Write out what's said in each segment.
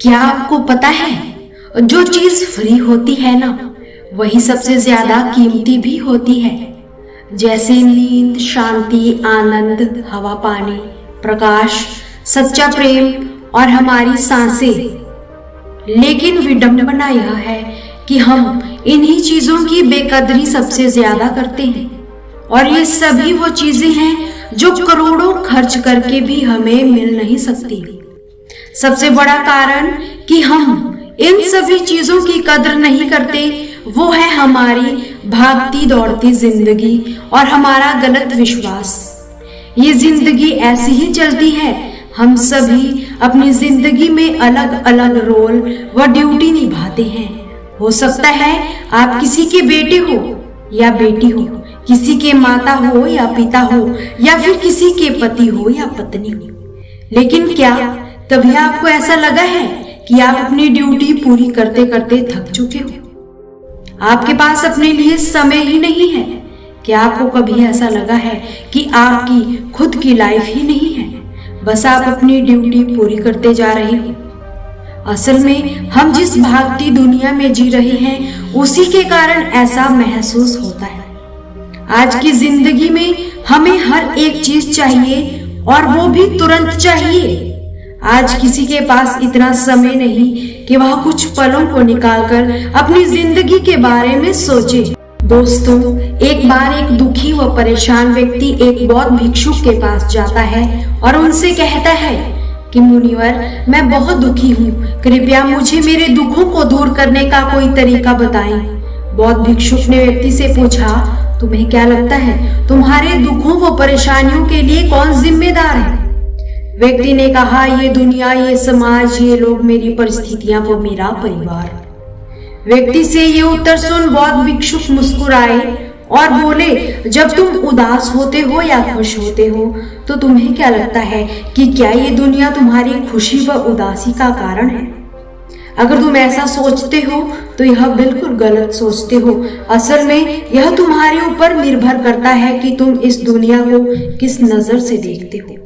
क्या आपको पता है, जो चीज फ्री होती है ना, वही सबसे ज्यादा कीमती भी होती है। जैसे नींद, शांति, आनंद, हवा पानी, प्रकाश, सच्चा प्रेम और हमारी सांसें। लेकिन विडंबना यह है कि हम इन्हीं चीजों की बेकदरी सबसे ज्यादा करते हैं, और ये सभी वो चीजें हैं जो करोड़ों खर्च करके भी हमें मिल नहीं सकती। सबसे बड़ा कारण कि हम इन सभी चीजों की कदर नहीं करते, वो है हमारी भागती दौड़ती जिंदगी और हमारा गलत विश्वास। ये जिंदगी ऐसी ही चलती है। हम सभी अपनी जिंदगी में अलग अलग रोल व ड्यूटी निभाते हैं। हो सकता है आप किसी के बेटे हो या बेटी हो, किसी के माता हो या पिता हो, या फिर किसी के पति हो या पत्नी हो। लेकिन क्या कभी आपको ऐसा लगा है कि आप अपनी ड्यूटी पूरी करते करते थक चुके हो? आपके पास अपने लिए समय ही नहीं है। क्या आपको कभी ऐसा लगा है कि आपकी खुद की लाइफ ही नहीं है, बस आप अपनी ड्यूटी पूरी करते जा रहे हो? असल में हम जिस भागती दुनिया में जी रहे हैं, उसी के कारण ऐसा महसूस होता है। आज की जिंदगी में हमें हर एक चीज चाहिए, और वो भी तुरंत चाहिए। आज किसी के पास इतना समय नहीं कि वह कुछ पलों को निकालकर अपनी जिंदगी के बारे में सोचे। दोस्तों, एक बार एक दुखी व परेशान व्यक्ति एक बौद्ध भिक्षुक के पास जाता है और उनसे कहता है कि मुनिवर, मैं बहुत दुखी हूँ, कृपया मुझे मेरे दुखों को दूर करने का कोई तरीका बताएं। बौद्ध भिक्षुक ने व्यक्ति से पूछा, तुम्हें क्या लगता है, तुम्हारे दुखों व परेशानियों के लिए कौन जिम्मेदार है? व्यक्ति ने कहा, ये दुनिया, ये समाज, ये लोग, मेरी परिस्थितियां व मेरा परिवार। व्यक्ति से ये उत्तर सुन बौद्ध भिक्षुक मुस्कुराए और बोले, जब तुम उदास होते हो या खुश होते हो, तो तुम्हें क्या लगता है कि क्या ये दुनिया तुम्हारी खुशी व उदासी का कारण है? अगर तुम ऐसा सोचते हो तो यह बिल्कुल गलत सोचते हो। असल में यह तुम्हारे ऊपर निर्भर करता है कि तुम इस दुनिया को किस नजर से देखते हो।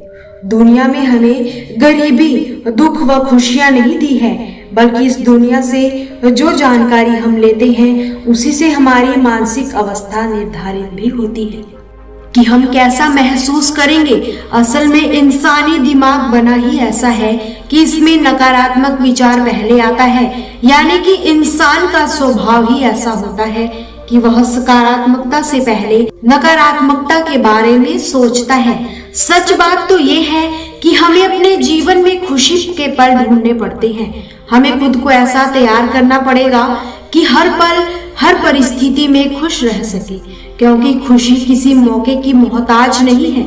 दुनिया में हमें गरीबी, दुख व खुशियां नहीं दी है, बल्कि इस दुनिया से जो जानकारी हम लेते हैं, उसी से हमारी मानसिक अवस्था निर्धारित भी होती है कि हम कैसा महसूस करेंगे। असल में इंसानी दिमाग बना ही ऐसा है कि इसमें नकारात्मक विचार पहले आता है, यानी कि इंसान का स्वभाव ही ऐसा होता है कि वह सकारात्मकता से पहले नकारात्मकता के बारे में सोचता है। सच बात तो ये है कि हमें अपने जीवन में खुशी के पल ढूंढने पड़ते हैं। हमें खुद को ऐसा तैयार करना पड़ेगा कि हर पल, हर परिस्थिति में खुश रह सके, क्योंकि खुशी किसी मौके की मोहताज नहीं है।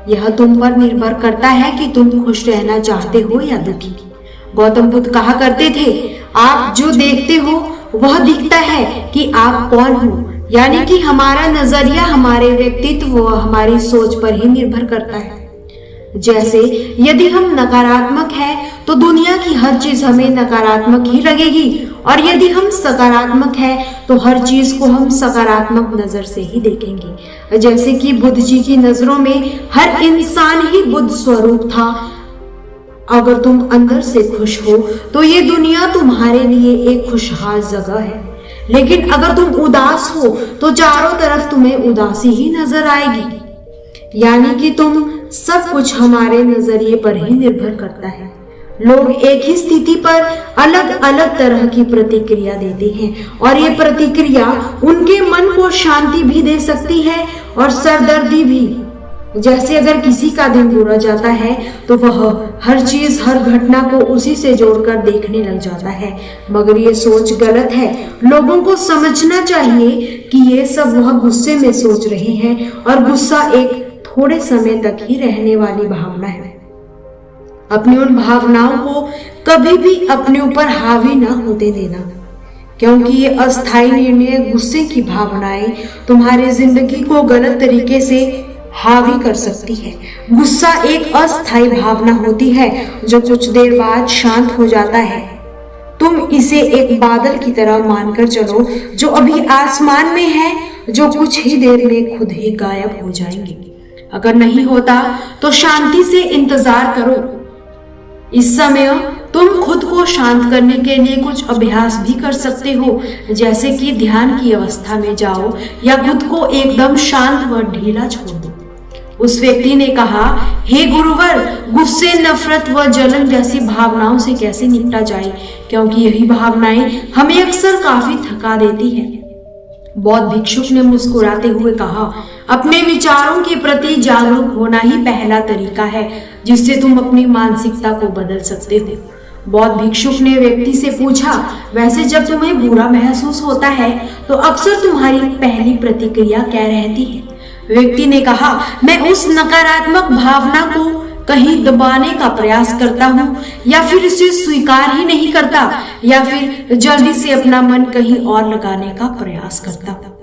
यह तुम पर निर्भर करता है कि तुम खुश रहना चाहते हो या दुखी। गौतम बुद्ध कहा करते थे, आप जो देखते हो वह दिखता है कि आप कौन हो, यानी कि हमारा नजरिया हमारे व्यक्तित्व व हमारी सोच पर ही निर्भर करता है। जैसे यदि हम नकारात्मक हैं तो दुनिया की हर चीज हमें नकारात्मक ही लगेगी, और यदि हम सकारात्मक हैं तो हर चीज को हम सकारात्मक नजर से ही देखेंगे। जैसे कि बुद्ध जी की नजरों में हर इंसान ही बुद्ध स्वरूप था। अगर तुम अंदर से खुश हो तो ये दुनिया तुम्हारे लिए एक खुशहाल जगह है, लेकिन अगर तुम उदास हो तो चारों तरफ तुम्हें उदासी ही नजर आएगी। यानी कि तुम सब कुछ हमारे नजरिए पर ही निर्भर करता है। लोग एक ही स्थिति पर अलग अलग तरह की प्रतिक्रिया देते हैं, और ये प्रतिक्रिया उनके मन को शांति भी दे सकती है और सरदर्दी भी। जैसे अगर किसी का दिन बुरा जाता है तो वह हर चीज, हर घटना को उसी से जोड़कर देखने लग जाता है, मगर ये सोच गलत है। लोगों को समझना चाहिए कि ये सब वह गुस्से में सोच रहे हैं, और गुस्सा एक थोड़े समय तक ही रहने वाली भावना है। अपनी उन भावनाओं को कभी भी अपने ऊपर हावी ना होते देना, क्योंकि ये अस्थायी निर्णय, गुस्से की भावनाएं तुम्हारी जिंदगी को गलत तरीके से हावी कर सकती है। गुस्सा एक अस्थायी भावना होती है जो कुछ देर बाद शांत हो जाता है। तुम इसे एक बादल की तरह मानकर चलो जो अभी आसमान में है, जो कुछ ही देर में खुद ही गायब हो जाएंगे। अगर नहीं होता तो शांति से इंतजार करो। इस समय तुम खुद को शांत करने के लिए कुछ अभ्यास भी कर सकते हो, जैसे कि ध्यान की अवस्था में जाओ या खुद को एकदम शांत व ढीला छोड़ दो। उस व्यक्ति ने कहा, हे गुरुवर, गुस्से, नफरत व जलन जैसी भावनाओं से कैसे निपटा जाए, क्योंकि यही भावनाएं हमें अक्सर काफी थका देती हैं। बौद्ध भिक्षुक ने मुस्कुराते हुए कहा, अपने विचारों के प्रति जागरूक होना ही पहला तरीका है जिससे तुम अपनी मानसिकता को बदल सकते हो। बौद्ध भिक्षुक ने व्यक्ति से पूछा, वैसे जब तुम्हें बुरा महसूस होता है तो अक्सर तुम्हारी पहली प्रतिक्रिया क्या रहती है? व्यक्ति ने कहा, मैं उस नकारात्मक भावना को कहीं दबाने का प्रयास करता हूँ, या फिर इसे स्वीकार ही नहीं करता, या फिर जल्दी से अपना मन कहीं और लगाने का प्रयास करता हूँ।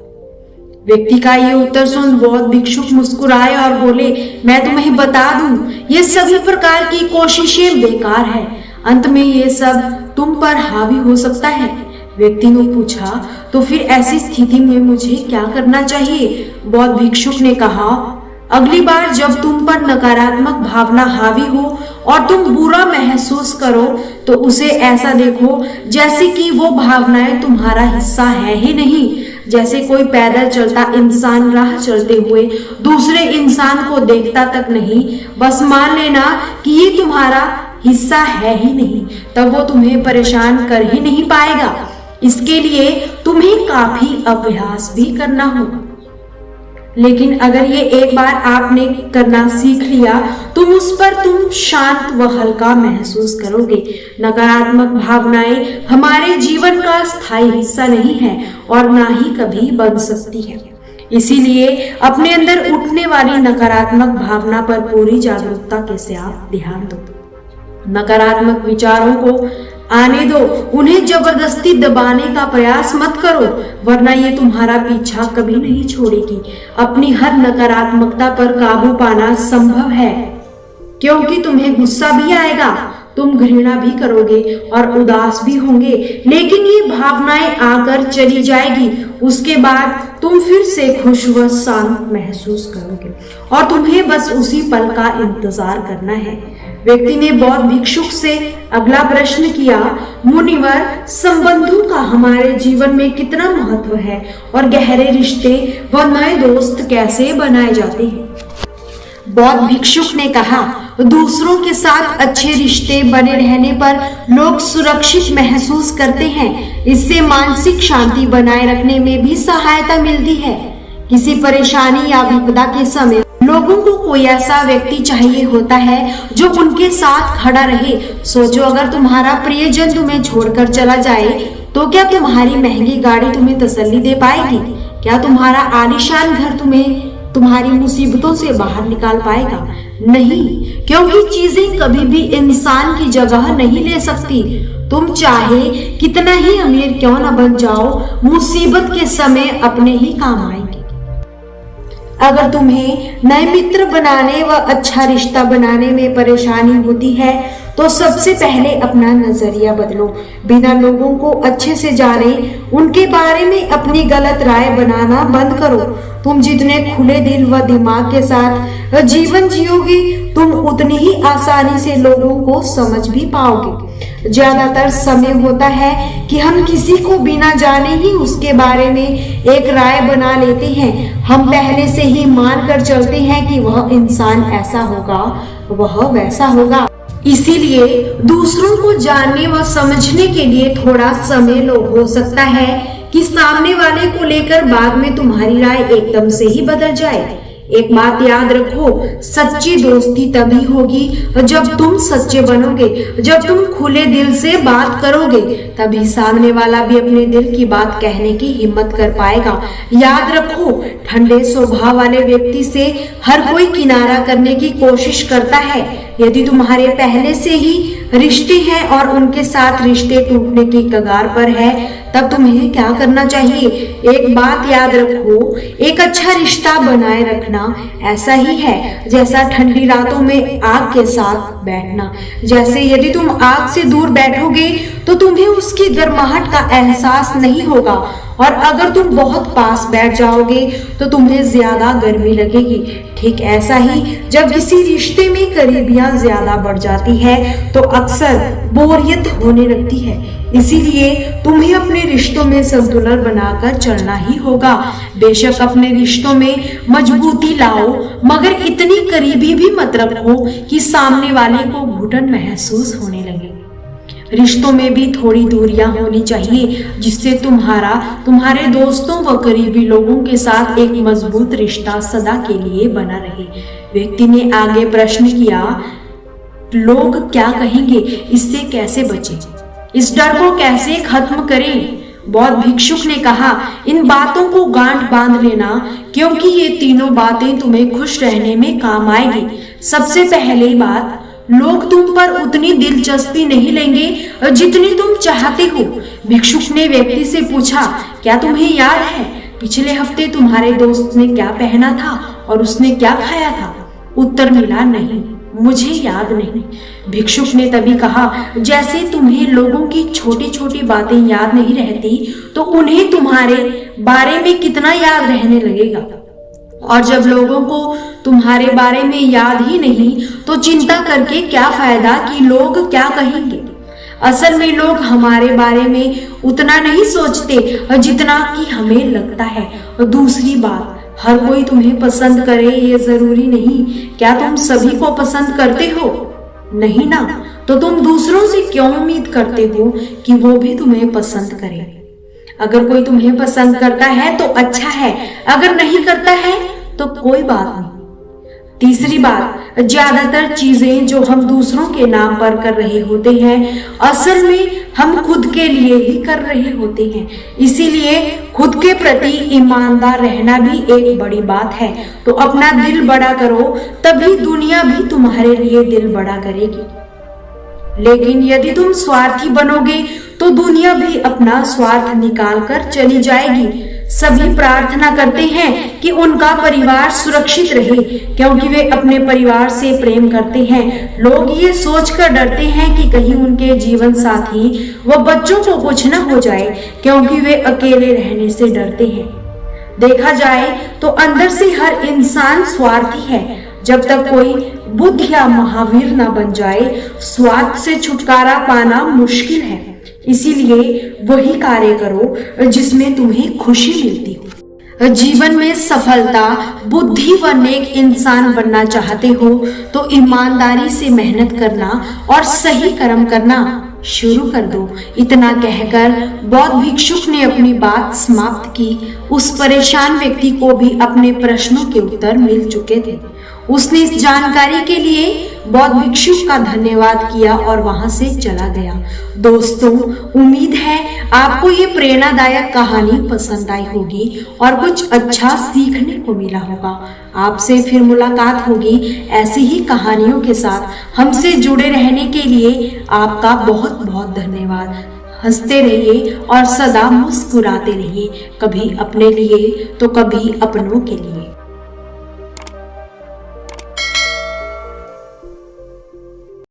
व्यक्ति का ये उत्तर सुन बौद्ध भिक्षुक मुस्कुराए और बोले, मैं तुम्हें बता दूं, ये सभी प्रकार की कोशिशें बेकार है। अंत में ये सब तुम पर हावी हो सकता है। व्यक्ति ने पूछा, तो फिर ऐसी स्थिति में मुझे क्या करना चाहिए? बौद्ध भिक्षुक ने कहा, अगली बार जब तुम पर नकारात्मक भावना हावी हो और तुम बुरा महसूस करो तो उसे ऐसा देखो जैसे कि वो भावनाएं तुम्हारा हिस्सा है ही नहीं। जैसे कोई पैदल चलता इंसान राह चलते हुए दूसरे इंसान को देखता तक नहीं, बस मान लेना कि ये तुम्हारा हिस्सा है ही नहीं, तब वो तुम्हें परेशान कर ही नहीं पाएगा। इसके लिए तुम्हें काफी अभ्यास भी करना होगा, लेकिन अगर ये एक बार आपने करना सीख लिया तो उस पर तुम शांत व हल्का महसूस करोगे। नकारात्मक भावनाएं हमारे जीवन का स्थायी हिस्सा नहीं है और ना ही कभी बन सकती है। इसीलिए अपने अंदर उठने वाली नकारात्मक भावना पर पूरी जागरूकता के साथ ध्यान दो। नकारात्मक विचारों को आने दो, उन्हें जबरदस्ती दबाने का प्रयास मत करो, वरना ये तुम्हारा पीछा कभी नहीं छोड़ेगी। अपनी हर नकारात्मकता पर काबू पाना संभव है, क्योंकि तुम्हें गुस्सा भी आएगा, तुम घृणा भी करोगे और उदास भी होंगे, लेकिन ये भावनाएं आकर चली जाएगी। उसके बाद तुम फिर से खुश व शांत महसूस करोगे और तुम्हें बस उसी पल का इंतजार करना है। व्यक्ति ने बौद्ध भिक्षुक से अगला प्रश्न किया, मुनिवर, संबंधों का हमारे जीवन में कितना महत्व है और गहरे रिश्ते व नए दोस्त कैसे बनाए जाते हैं? बौद्ध भिक्षुक ने कहा, दूसरों के साथ अच्छे रिश्ते बने रहने पर लोग सुरक्षित महसूस करते हैं। इससे मानसिक शांति बनाए रखने में भी सहायता मिलती है। किसी परेशानी या विपदा के समय लोगों को कोई ऐसा व्यक्ति चाहिए होता है जो उनके साथ खड़ा रहे। सोचो, अगर तुम्हारा प्रियजन तुम्हें छोड़कर चला जाए तो क्या तुम्हारी महंगी गाड़ी तुम्हें तसल्ली दे पाएगी? क्या तुम्हारा आलीशान घर तुम्हें तुम्हारी मुसीबतों से बाहर निकाल पाएगा? नहीं, क्योंकि चीजें कभी भी इंसान की जगह नहीं ले सकती। तुम चाहे कितना ही अमीर क्यों न बन जाओ, मुसीबत के समय अपने ही काम आएंगे। अगर तुम्हें नए मित्र बनाने व अच्छा रिश्ता बनाने में परेशानी होती है तो सबसे पहले अपना नजरिया बदलो। बिना लोगों को अच्छे से जाने उनके बारे में अपनी गलत राय बनाना बंद करो। तुम जितने खुले दिल व दिमाग के साथ जीवन जियोगे, तुम उतनी ही आसानी से लोगों को समझ भी पाओगे। ज्यादातर समय होता है कि हम किसी को बिना जाने ही उसके बारे में एक राय बना लेते हैं। हम पहले से ही मान कर चलते हैं कि वह इंसान ऐसा होगा, वह वैसा होगा। इसीलिए दूसरों को जानने व समझने के लिए थोड़ा समय हो सकता है कि सामने वाले को लेकर बाद में तुम्हारी राय एकदम से ही बदल जाए। एक बात याद रखो, सच्ची दोस्ती तभी होगी जब तुम सच्चे बनोगे। जब तुम खुले दिल से बात करोगे तभी सामने वाला भी अपने दिल की बात कहने की हिम्मत कर पाएगा। याद रखो, ठंडे स्वभाव वाले व्यक्ति से हर कोई किनारा करने की कोशिश करता है। यदि तुम्हारे पहले से ही रिश्ते हैं और उनके साथ रिश्ते टूटने की कगार पर है, तब तुम्हें क्या करना चाहिए? एक बात याद रखो, एक अच्छा रिश्ता बनाए रखना ऐसा ही है जैसा ठंडी रातों में आग के साथ बैठना। जैसे यदि तुम आग से दूर बैठोगे तो तुम्हें उसकी गर्माहट का एहसास नहीं होगा, और अगर तुम बहुत पास बैठ जाओगे तो तुम्हें ज्यादा गर्मी लगेगी। ठीक ऐसा ही जब किसी रिश्ते में करीबियां ज्यादा बढ़ जाती है तो अक्सर बोरियत होने लगती है। इसीलिए तुम्हें अपने रिश्तों में संतुलन बनाकर चलना ही होगा। बेशक अपने रिश्तों में मजबूती लाओ, मगर इतनी करीबी भी मत रखो कि सामने वाले को घुटन महसूस होने लगे। रिश्तों में भी थोड़ी दूरियां होनी चाहिए, जिससे तुम्हारे दोस्तों व करीबी लोगों के साथ एक मजबूत रिश्ता सदा के लिए बना रहे। व्यक्ति ने आगे प्रश्न किया, लोग क्या कहेंगे, इससे कैसे बचें? इस डर को कैसे खत्म करें? बौद्ध भिक्षुक ने कहा, इन बातों को गांठ बांध लेना, क्योंकि ये तीनों बातें तुम्हें खुश रहने में काम आएगी। सबसे पहली बात, लोग तुम पर उतनी दिलचस्पी नहीं लेंगे जितनी तुम चाहते हो। भिक्षुक ने व्यक्ति से पूछा, क्या तुम्हें याद है पिछले हफ्ते तुम्हारे दोस्त ने क्या पहना था और उसने क्या खाया था? उत्तर मिला, नहीं, मुझे याद नहीं। भिक्षुक ने तभी कहा, जैसे तुम्हें लोगों की छोटी छोटी बातें याद नहीं रहती तो उन्हें तुम्हारे बारे में कितना याद रहने लगेगा। और जब लोगों को तुम्हारे बारे में याद ही नहीं तो चिंता करके क्या फायदा कि लोग क्या कहेंगे। असल में लोग हमारे बारे में उतना नहीं सोचते जितना कि हमें लगता है। और दूसरी बात, हर कोई तुम्हें पसंद करे ये जरूरी नहीं। क्या तुम सभी को पसंद करते हो? नहीं ना, तो तुम दूसरों से क्यों उम्मीद करते हो कि वो भी तुम्हें पसंद करे? अगर कोई तुम्हें पसंद करता है तो अच्छा है, अगर नहीं करता है तो कोई बात नहीं। तीसरी बात, ज्यादातर चीजें जो हम दूसरों के नाम पर कर रहे होते हैं असल में हम खुद के लिए ही कर रहे होते हैं। इसीलिए खुद के प्रति ईमानदार रहना भी एक बड़ी बात है। तो अपना दिल बड़ा करो, तभी दुनिया भी तुम्हारे लिए दिल बड़ा करेगी। लेकिन यदि तुम स्वार्थी बनोगे तो दुनिया भी अपना स्वार्थ निकाल कर चली जाएगी। सभी प्रार्थना करते हैं कि उनका परिवार सुरक्षित रहे, क्योंकि वे अपने परिवार से प्रेम करते हैं। लोग ये सोचकर डरते हैं कि कहीं उनके जीवन साथी व बच्चों को कुछ न हो जाए, क्योंकि वे अकेले रहने से डरते हैं। देखा जाए तो अंदर से हर इंसान स्वार्थी है। जब तक कोई बुद्ध या महावीर न बन जाए, स्वार्थ से छुटकारा पाना मुश्किल है। इसीलिए वही कार्य करो जिसमें तुम्हें खुशी मिलती हो। जीवन में सफलता, बुद्धि व नेक इंसान बनना चाहते हो तो ईमानदारी से मेहनत करना और सही कर्म करना शुरू कर दो। इतना कहकर बौद्ध भिक्षुक ने अपनी बात समाप्त की। उस परेशान व्यक्ति को भी अपने प्रश्नों के उत्तर मिल चुके थे। उसने इस जानकारी के लिए बौद्ध भिक्षुक का धन्यवाद किया और वहां से चला गया। दोस्तों, उम्मीद है आपको ये प्रेरणादायक कहानी पसंद आई होगी और कुछ अच्छा सीखने को मिला होगा। आपसे फिर मुलाकात होगी ऐसी ही कहानियों के साथ। हमसे जुड़े रहने के लिए आपका बहुत बहुत धन्यवाद। हंसते रहिए और सदा मुस्कुराते रहिए, कभी अपने लिए तो कभी अपनों के लिए।